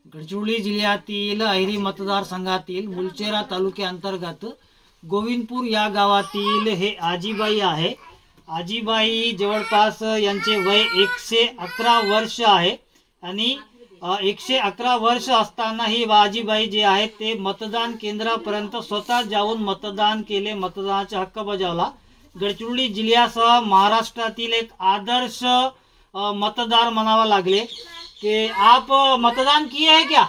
गडचिरोली जिल्ह्यातील अहेरी मतदारसंघातील मुलचेरा तालुक्याअंतर्गत गोविंदपूर या गावातील हे आजीबाई आहे। आजीबाई जवळपास यांचे वय 111 वर्ष आहे आणि 111 वर्ष असताना ही आजीबाई जे आहेत ते मतदान केंद्रापर्यंत स्वतः जाऊन मतदान केले, मतदानाचा हक्क बजावला। गडचिरोली जिल्ह्यासह महाराष्ट्रातील एक आदर्श मतदार म्हणावा लागले कि आप मतदान किए हैं क्या?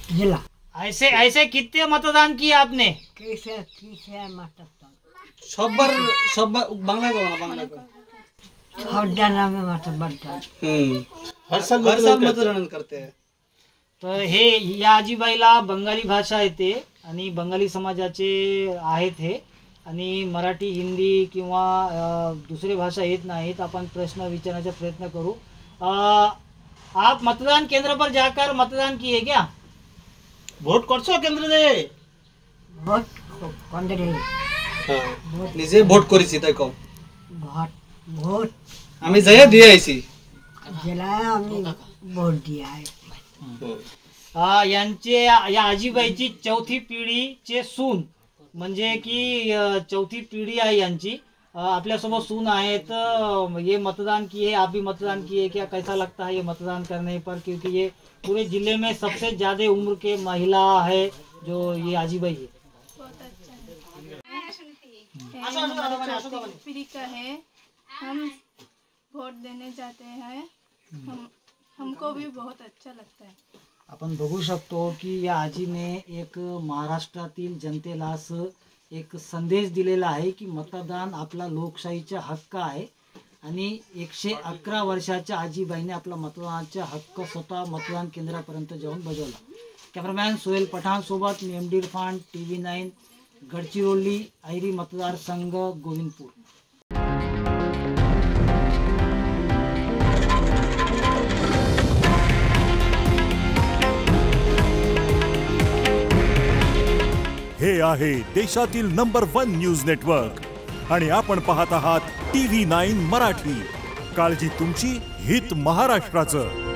जिला ऐसे ऐसे कितने मतदान किए आपने? सब बांग्ला हर साल मतदान करते हैं। तर हे या आजीबाईला बंगाली भाषा येते आणि बंगाली समाजाचे आहेत हे, आणि मराठी हिंदी किंवा दुसरी भाषा येत नाहीत। आपण प्रश्न विचारण्याचा प्रयत्न करू। आप मतदान केंद्र पर जाकर मतदान किए क्या? ভোট করছো কেন্দ্রে? ভোট কেন্দ্রে নিজে ভোট করেছি তাই কও। ভোট ভোট আমি যাই দিয়ে আইছি। জেলায় আমি ভোট দিয়ে আই। यांचे या आजीबाईची चौथी पिढीचे सून, म्हणजे की चौथी पिढी आहे यांची। आपल्यासोबत सून आहेत। ये मतदान किए, आप भी मतदान किए क्या? कैसा लगता है ये मतदान करने पर? क्योंकि ये पूरे जिले में सबसे ज्यादा उम्र के महिला है जो ये आजीबाई है। बहुत अच्छा है, पीढ़ी का है। हम वोट देने जाते हैं, हमको भी बहुत अच्छा लगता है। आपण बघू शकतो की या आजीने एक महाराष्ट्रातील जनतेला एक संदेश दिलेला आहे की मतदान आपला लोकशाहीचा हक्क आहे आणि 111 वर्षाच्या आजीबाईने आपला मतदानाचा हक्क स्वतः मतदान केंद्रापर्यंत जाऊन बजावला। कॅमेरामॅन सोहेल पठाण सोबत मी MD इरफान, TV9 गडचिरोली अहेरी मतदारसंघ गोविंदपूर। हे आहे देशातील नंबर 1 न्यूज नेटवर्क आणि आपण पाहत आहात TV9 मराठी। काळजी तुमची, हित महाराष्ट्राचं।